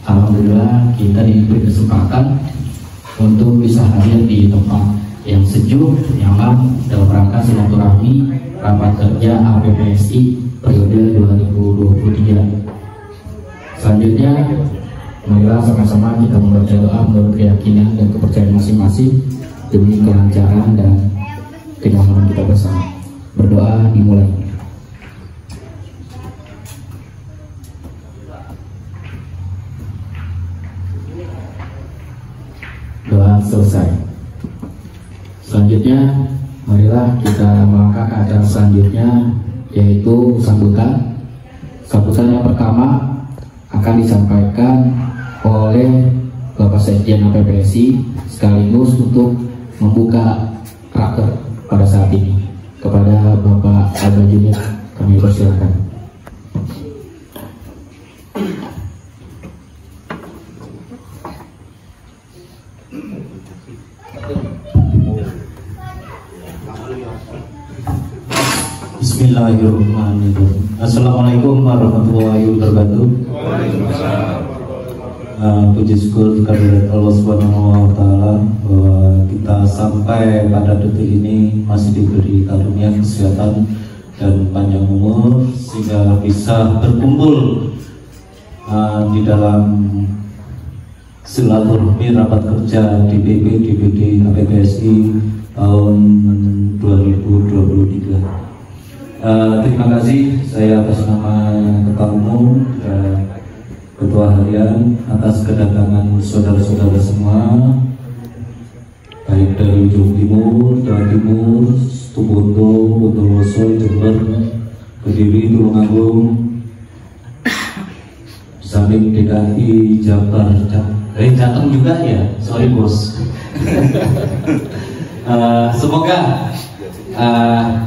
Alhamdulillah kita diberi kesempatan untuk bisa hadir di tempat yang sejuk, nyaman dalam rangka silaturahmi rapat kerja APPSI periode 2023. Selanjutnya, marilah sama-sama kita membaca doa menurut keyakinan dan kepercayaan masing-masing demi kelancaran dan kenyamanan kita bersama. Berdoa dimulai. Doa selesai. Selanjutnya, marilah kita melangkah ke acara selanjutnya, yaitu sambutan. Sambutan yang pertama akan disampaikan oleh Bapak Sekjen APPSI sekaligus untuk membuka raker pada saat ini. Kepada Bapak Abah Junid, kami persilakan. Bismillahirrahmanirrahim. Assalamualaikum warahmatullahi wabarakatuh. Puji syukur kehadirat Allah Subhanahu wa Ta'ala bahwa kita sampai pada detik ini masih diberi karunia kesehatan dan panjang umur sehingga bisa berkumpul di dalam silaturahmi rapat kerja DPP DPD APPSI tahun 2023. Terima kasih saya atas nama Ketua Umum dan Ketua Harian atas kedatangan saudara-saudara semua, baik dari ujung timur, Jawa Timur, Situbondo, Bondowoso, Jember, Kediri, Tulungagung, samping DKI, Jabar, Jateng juga ya, sorry bos. Semoga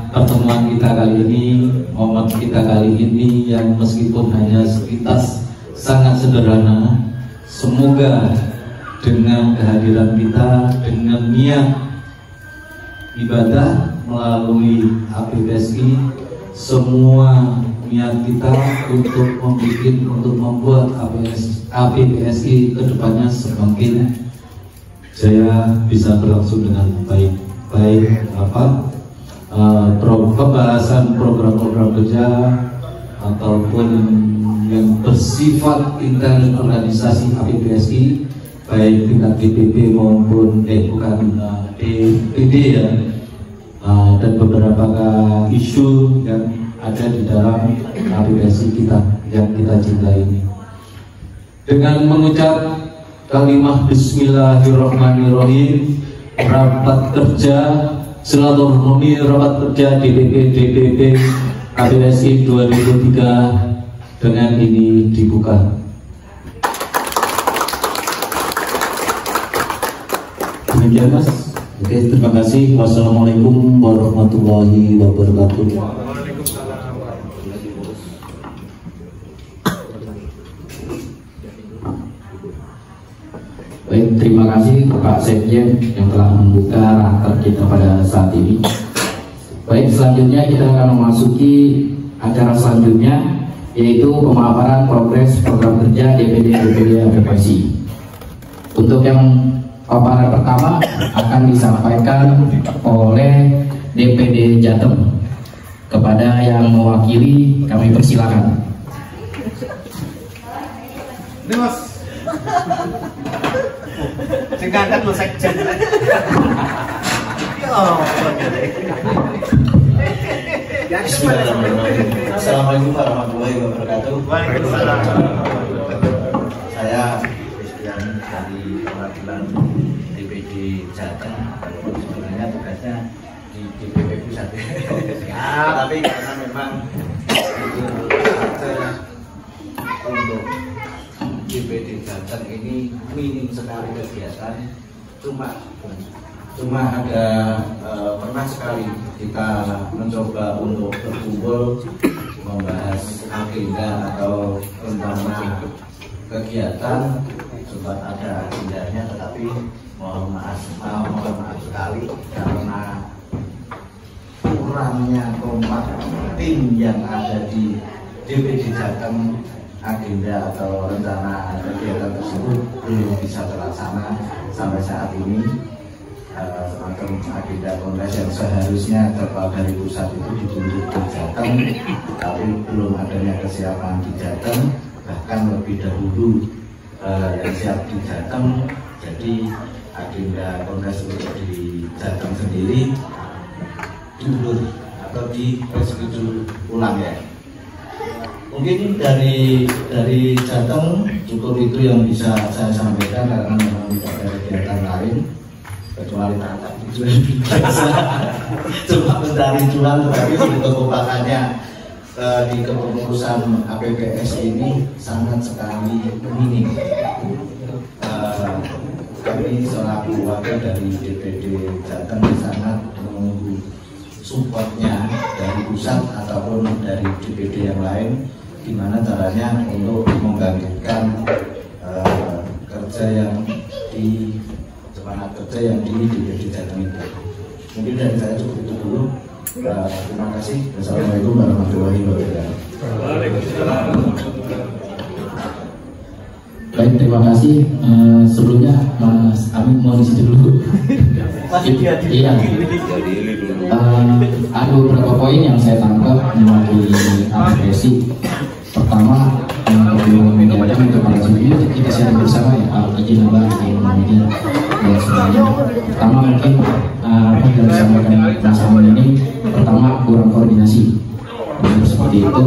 pertemuan kita kali ini, momen kita kali ini yang meskipun hanya sepintas sangat sederhana, semoga dengan kehadiran kita, dengan niat ibadah melalui APPSI, semua niat kita untuk membuat APPSI kedepannya semakin jaya, bisa berlangsung dengan baik pembahasan program-program kerja ataupun yang bersifat intern organisasi APPSI baik tingkat DPP maupun DPD ya, dan beberapa isu yang ada di dalam APPSI kita yang kita cintai ini. Dengan mengucap kalimat Bismillahirrahmanirrahim, rapat kerja silaturahmi rapat kerja DPP APPSI 2003 dengan ini dibuka. Demikian Mas. Oke, terima kasih. Wassalamualaikum warahmatullahi wabarakatuh. Baik, terima kasih Pak Sekjen yang telah membuka raker kita pada saat ini. Baik, selanjutnya kita akan memasuki acara selanjutnya, yaitu pemaparan progres program kerja DPD APPSI. Untuk yang paparan pertama akan disampaikan oleh DPD Jateng. Kepada yang mewakili kami persilakan. Ini Mas. Singkatan lo sekjen. Assalamualaikum warahmatullahi wabarakatuh. Waalaikumsalam. Saya Christian dari perwakilan DPD Jateng. Sebenarnya tugasnya di DPP Pusat. Tapi karena memang untuk DPD Jateng ini minim sekali kegiatan, cuma ada pernah sekali kita mencoba untuk berkumpul membahas agenda atau rencana kegiatan, sempat ada agendanya, tetapi mohon maaf sekali karena kurangnya kompak tim yang ada di DPD Jateng, agenda atau rencana kegiatan hal tersebut belum bisa terlaksana sampai saat ini. Semacam agenda kongres yang seharusnya terbang dari pusat itu ditunjuk ke Jateng, tapi belum adanya kesiapan di Jateng, bahkan lebih dahulu yang siap di Jateng. Jadi agenda kongres untuk di Jateng sendiri diundur atau di-reschedule ulang ya. Mungkin dari Jateng cukup itu yang bisa saya sampaikan, karena memang tidak ada kegiatan lain kecuali tatap itu cuma mencari cuan, tetapi kekompakannya di kepengurusan APBS ini sangat sekali minim. Kami selaku wakil dari DPD Jateng sangat menunggu supportnya dari pusat ataupun dari DPD yang lain, gimana caranya untuk membangkitkan kerja yang di semangat kerja yang di DPD Jateng itu. Mungkin dari saya cukup itu dulu. Terima kasih. Wassalamualaikum warahmatullahi wabarakatuh. Baik, terima kasih. Sebelumnya Mas Amin mau isi dulu. Iya. Ada beberapa poin yang saya tangkap mewakili apresiasi. Pertama, menyampaikan untuk para sendiri kita share bersama ya, izin abang, izin media dan sebagainya. Pertama mungkin apa yang disampaikan Mas Amin ini, pertama kurang koordinasi seperti itu.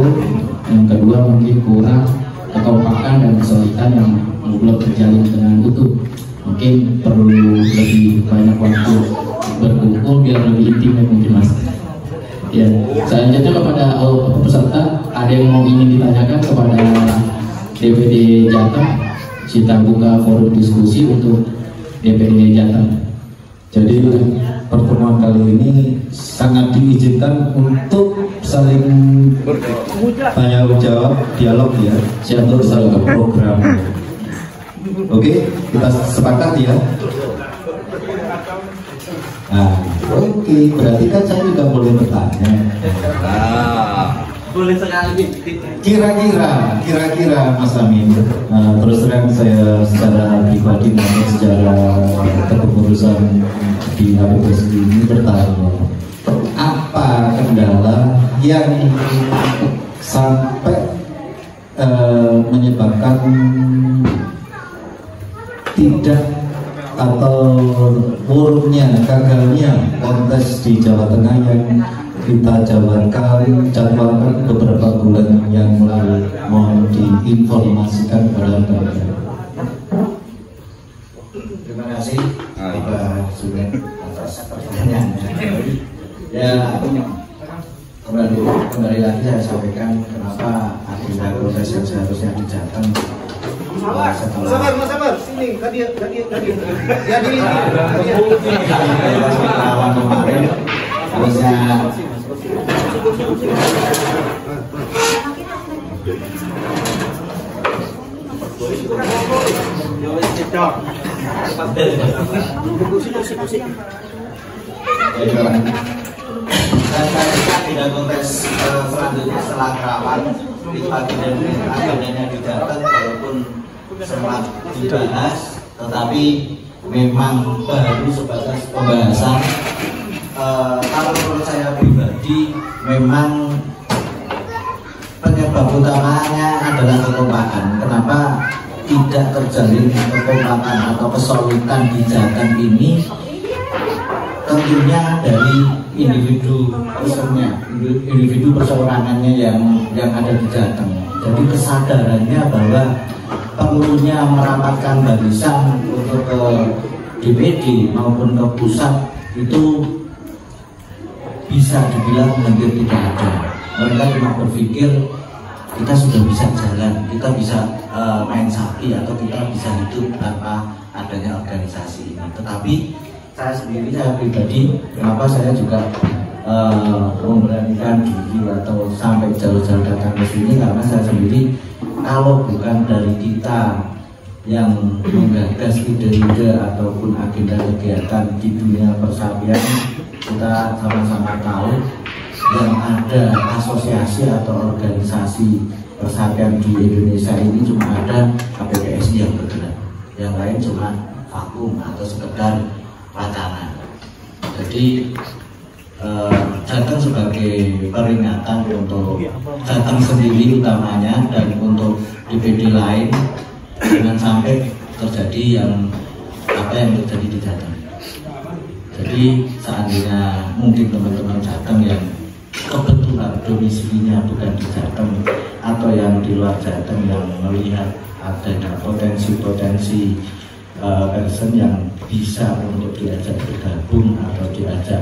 Yang kedua mungkin kurang kekompakan dan kesulitan yang belum terjalin dengan utuh. Mungkin perlu lebih banyak waktu berkumpul biar lebih intim mungkin Mas. Ya, selanjutnya kepada peserta, ada yang mau ingin ditanyakan kepada DPD Jateng? Kita buka forum diskusi untuk DPD Jateng. Jadi pertemuan kali ini sangat diizinkan untuk saling tanya jawab, dialog ya, untuk satu program. Oke, kita sepakat ya. Nah, oke, berarti kan saya juga boleh bertanya. Boleh sekali. Kira-kira Mas Amin, terus terang saya secara pribadi maupun secara kepengurusan di APBS ini bertanya, apa kendala yang sampai menyebabkan tidak atau buruknya, gagalnya kontes di Jawa Tengah yang kita jadwalkan beberapa bulan yang lalu? Mohon diinformasikan kepada kami. Terima kasih Pak Sumen atas pertanyaannya. Ya, kembali lagi saya sampaikan kenapa agenda proses yang seharusnya di Jateng Sabar. Sini, tadi. Ya di kemarin harusnya tidak kontes selanjutnya setelah Kerawan itu agendanya di Jateng, walaupun sempat dibahas, tetapi memang baru sebatas pembahasan. Kalau menurut saya pribadi, memang penyebab utamanya adalah kekompakan. Kenapa tidak terjalin kekompakan atau kesulitan di Jateng ini? Tentunya dari individu perseorangannya yang ada di Jateng. Jadi kesadarannya bahwa perlunya merapatkan barisan untuk ke DPD maupun ke pusat itu bisa dibilang hampir tidak ada. Mereka cuma berpikir kita sudah bisa jalan, kita bisa main sapi, atau kita bisa hidup tanpa adanya organisasi ini. Tetapi saya pribadi, kenapa saya juga memberanikan diri atau sampai jauh-jauh datang ke sini, karena saya sendiri kalau bukan dari kita yang menggagas ide-ide ataupun agenda kegiatan di dunia persapian, kita sama-sama tahu yang ada asosiasi atau organisasi persapian di Indonesia ini cuma ada APBS yang bergerak. cuma vakum atau sekedar wacana. Jadi Jateng sebagai peringatan untuk Jateng sendiri utamanya dan untuk DPD lain, jangan sampai terjadi apa yang terjadi di Jateng. Jadi seandainya mungkin teman-teman Jateng yang kebetulan domisilinya bukan di Jateng atau yang di luar Jateng yang melihat adanya potensi-potensi person yang bisa untuk diajak bergabung atau diajak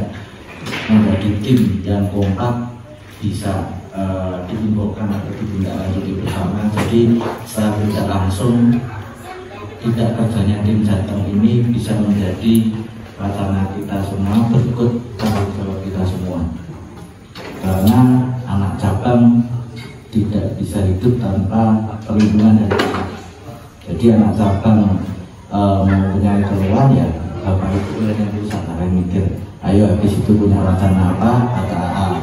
menjadi tim yang kompak, bisa diinfokan atau ditindaklanjuti bersama. Jadi secara tidak langsung tidak kerjanya tim Jateng ini bisa menjadi wacana kita semua, berikut tanggung jawab kita semua. Karena anak cabang tidak bisa hidup tanpa perlindungan dari kita. Jadi anak cabang mempunyai keluhan ya Bapak Ibu yang bisa kalian mikir, ayo habis itu punya wacana apa,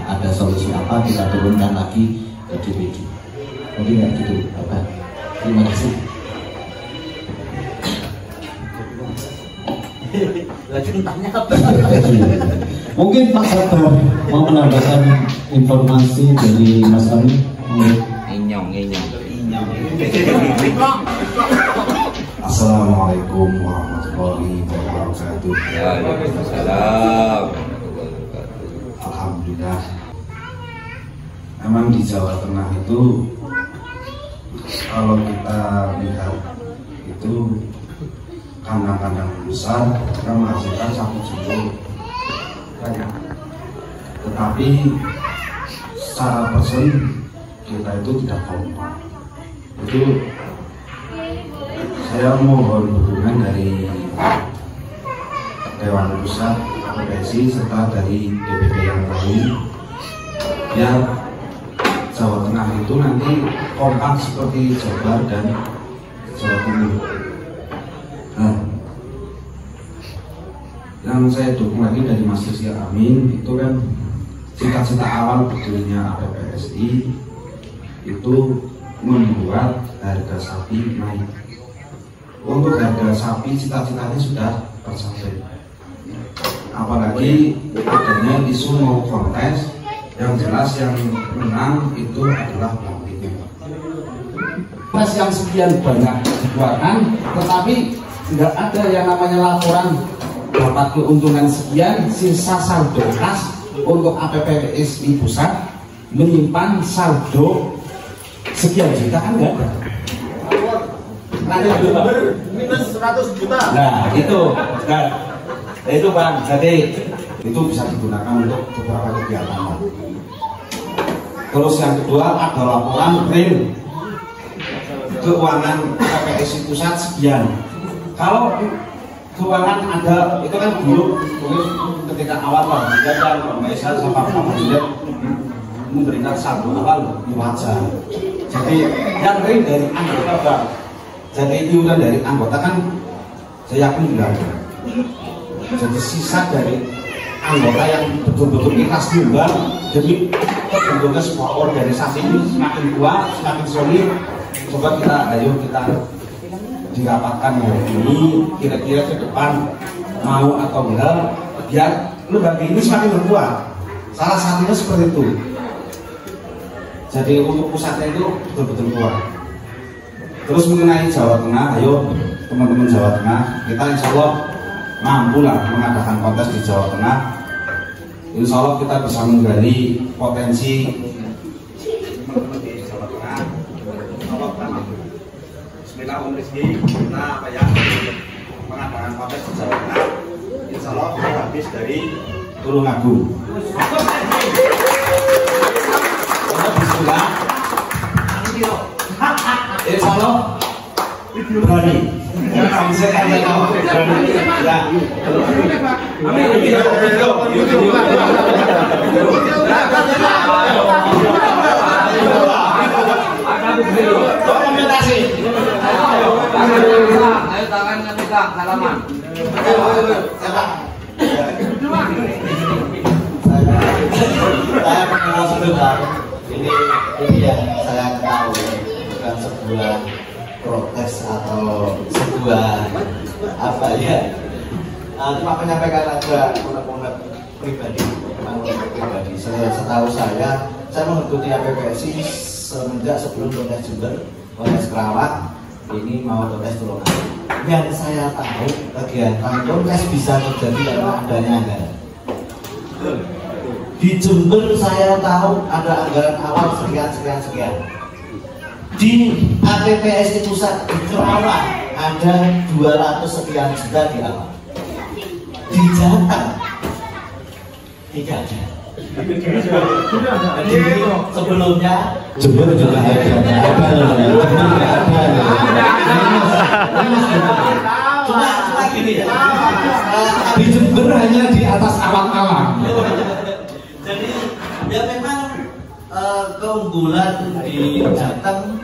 ada solusi apa, kita turunkan lagi ke DPD. Jadi nggak gitu Bapak. Terima kasih. Mungkin Pak Sabar mau menambahkan informasi dari Mas Ami. Inyong. Assalamualaikum warahmatullahi wabarakatuh. Waalaikumsalam. Alhamdulillah. Memang di Jawa Tengah itu kalau kita lihat itu kandang-kandang besar kita menghasilkan 1 jumlah banyak. Tetapi secara person kita itu tidak kompak. Itu saya mohon dukungan dari Dewan Pusat PSI serta dari DPD yang lain biar Jawa Tengah itu nanti kompak seperti Jabar dan Jawa Timur. Nah, yang saya dukung lagi dari Mas Rizky Amin itu kan cita-cita awal berdirinya APPSI itu membuat harga sapi naik. Untuk harga sapi cita-citanya sudah tercapai. Apalagi adanya isu mau kontes, yang jelas yang menang itu adalah pelatihnya. Mas yang sekian banyak dikeluarkan, tetapi tidak ada yang namanya laporan dapat keuntungan sekian, sisa saldo kas untuk APPSI pusat menyimpan saldo sekian juta kan enggak ada. Minus 100 juta. Nah itu Bang, jadi itu bisa digunakan untuk beberapa kegiatan. Terus yang kedua ada laporan real keuangan APPSI pusat sekian. Kalau keuangan ada itu kan dulu ketika awal Pak dan Pak Maisa sama Pak Presiden memberikan saldo awal wajar. Jadi yang real dari anggota Bang. Jadi iuran dari anggota kan saya yakin tidak ada. Jadi sisa dari anggota yang betul-betul ikhlas nyumbang demi terbentuknya sebuah organisasi ini semakin kuat, semakin solid. Coba kita dirapatkan hari ini, kira-kira ke depan mau atau enggak biar lembaga ini semakin berkuat. Salah satunya seperti itu. Jadi untuk pusatnya itu betul-betul kuat. Terus mengenai Jawa Tengah, ayo teman-teman Jawa Tengah, kita insya Allah mampu lah mengadakan kontes di Jawa Tengah. Insya Allah kita bisa menggali potensi teman-teman di Jawa Tengah. Bismillah Om Rizky, kita mengadakan kontes di Jawa Tengah. Insya Allah habis dari Tulungagung. Bismillah. Insya Allah berani. Bisa kalian tahu berani. Dokumentasi. Ayo tangannya minta salaman. Saya mengenal sebentar. Ini yang saya tahu bukan sebuah protes atau sebuah apa ya? Cuma menyampaikan aja unek-unek pribadi. Setahu saya mengikuti APPSI semenjak sebelum Kontes Jember, Kontes Kerawang, ini mau Kontes Tulungagung. Yang saya tahu kegiatan kontes bisa terjadi karena adanya anggaran. Di Jember saya tahu ada anggaran awal sekian. Di APPSI pusat di Kerawang ada 200 sekian juta di awal. Di Jateng tidak ada. Jadi sebelumnya Jember juga ada. Cuma gini ya. Di Jember hanya di atas awan-awan. Jadi ya memang keunggulan di Jateng,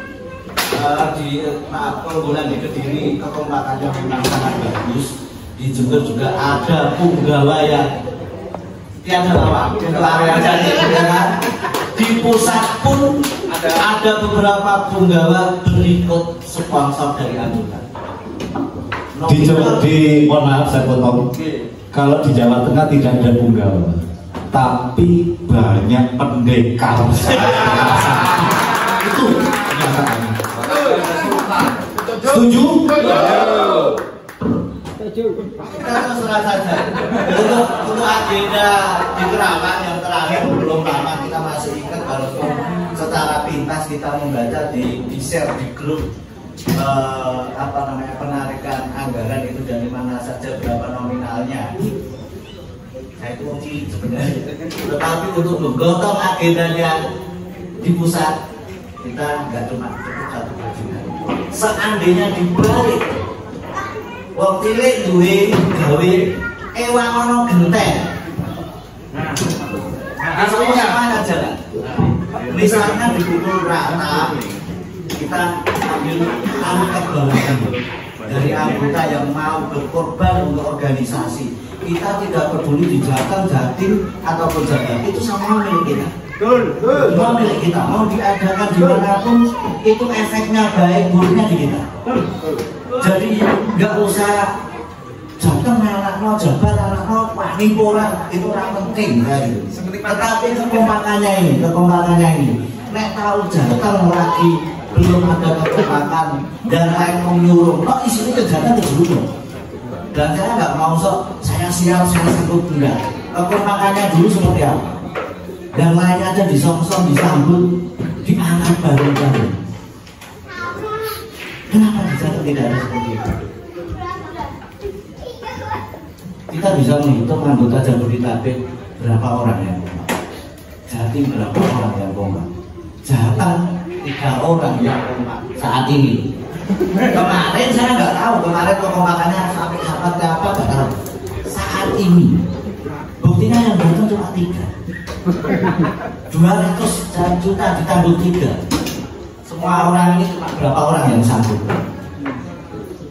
keunggulan di Kediri, kekompakannya memang sangat bagus. Di Jember juga ada punggawa yang tiada lawan untuk area Jateng. Di pusat pun ada beberapa punggawa berikut sponsor dari anggota. Mohon maaf saya potong. Kalau di Jawa Tengah tidak ada punggawa, tapi banyak pendekar. Itu kenyataannya. Setuju? Kita terserah saja. Untuk agenda di Kerawang yang terakhir belum lama kita masih ingat, walaupun secara pintas kita membaca di share di grup penarikan anggaran itu dari mana saja, berapa nominalnya. Saya itu uji sebenarnya. Tetapi untuk menggotong agendanya di pusat kita nggak cuma cukup 1 juta. Seandainya dibalik, wong cilik duwe gawe ewang ono genteng. Nah, mana aja lah. Misalnya di pukul rata, kita ambil angkat balasan dari anggota yang mau berkorban untuk organisasi. Kita tidak peduli di Jateng, Jatim ataupun Jatim, itu sama milik kita. Semua milik kita, mau diadakan dimanapun itu efeknya baik buruknya di kita. Jadi nggak usah Jateng anaknya, Jabar anaknya, Panipora itu orang penting. Tetapi kekompakannya ini, nek tahu Jateng lagi belum ada kekompakan dan lain menyuruh, kok isinya ke Jateng ke dulu. Dan saya nggak mau saya siap, saya sanggup, enggak. Kekompakannya dulu seperti apa? Dan lainnya aja disong-song, disambut, diangkat bareng-bareng. Kenapa di Jateng tidak ada seperti itu? Kita bisa menghitung anggota Jabodetabek berapa orang yang kompak, Jatim berapa orang yang kompak, Jateng 3 orang yang kompak saat ini. Kemarin saya nggak tahu, kemarin kekompakannya sampai apa nggak tahu. Saat ini buktinya yang datang cuma 3. 200 juta ditambah 3. Semua orang ini cuma berapa orang yang sanggup?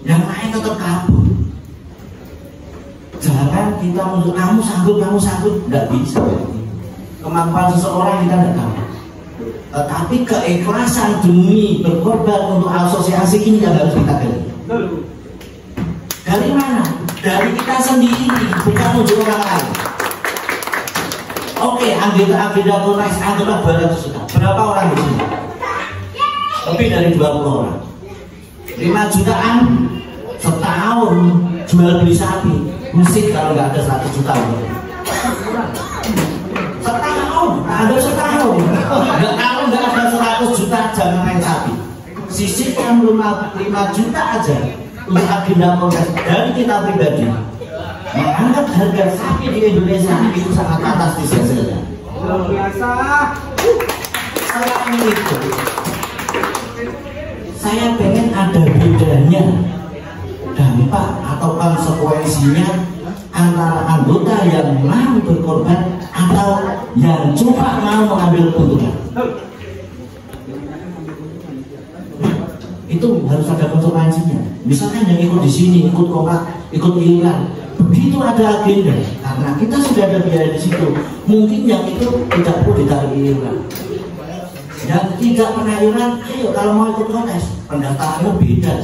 Yang lain tetap kabur. Jangan kita untuk kamu sanggup, nggak bisa. Kemampuan seseorang kita tidak tahu. Tetapi keikhlasan demi berkorban untuk asosiasi ini yang harus kita gali. Dari mana? Dari kita sendiri, bukan untuk orang lain. Oke, agenda Kontes anggaplah 200 juta. Berapa orang di sini? Lebih dari 20 orang. 5 jutaan setahun jual beli sapi. Musik kalau nggak ada 100 juta. Setahun. Kalau nggak ada 100 juta jangan main sapi. Sisihkan 5 juta aja untuk agenda Kontes dari kita pribadi. Mengangkat harga sapi di Indonesia itu sangat fantastis hasilnya. Luar biasa. Saya ingin itu. Saya pengen ada bedanya dampak atau konsekuensinya antara anggota yang mau berkorban atau yang cuma mau mengambil keuntungan. Itu harus ada konsekuensinya. Misalnya yang ikut di sini, ikut kompak, ikut iuran, begitu ada agenda, karena kita sudah ada biaya di situ. Mungkin yang itu tidak perlu ditarik iuran. Yang tidak pernah iuran, ayo kalau mau ikut kontes, pendaftarannya beda.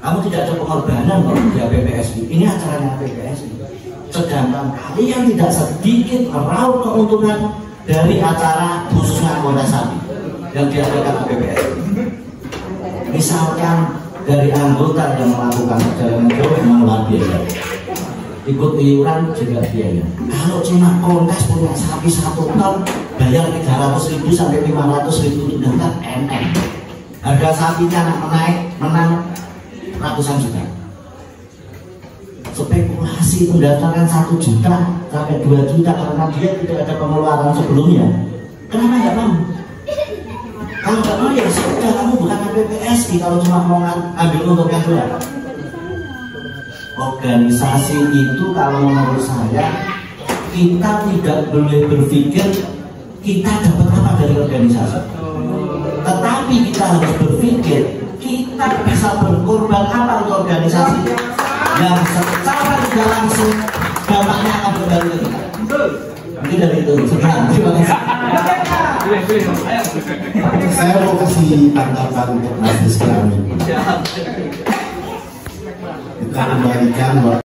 Kamu tidak ada pengorbanan kalau di PPSI. Ini acaranya PPSI. Sedangkan kalian tidak sedikit meraup keuntungan dari acara khususnya anggota sapi yang diadakan PPSI. Misalkan dari anggota yang melakukan perjalanan jauh mengelola biaya, ikut iuran juga biaya. Kalau cuma kontes punya sapi 1 ton, bayar 300.000 sampai 500.000 untuk daftar MM. Harga sapinya menang ratusan juta. Spekulasi pendaftaran 1 juta sampai 2 juta karena dia tidak ada pengeluaran sebelumnya. Kenapa nggak mau? Kalau nggak mau ya sudah, kamu bukan PPSI. Kalau cuma mau ambil untuknya berapa? Organisasi itu kalau menurut saya, kita tidak boleh berpikir kita dapat apa dari organisasi, tetapi kita harus berpikir kita bisa berkorban apa untuk organisasi yang secara tidak langsung dampaknya akan kembali ke kita. Mungkin dari itu. Sekian, terima kasih. Saya mau kasih tanggapan untuk majelis kami. Kita kembalikan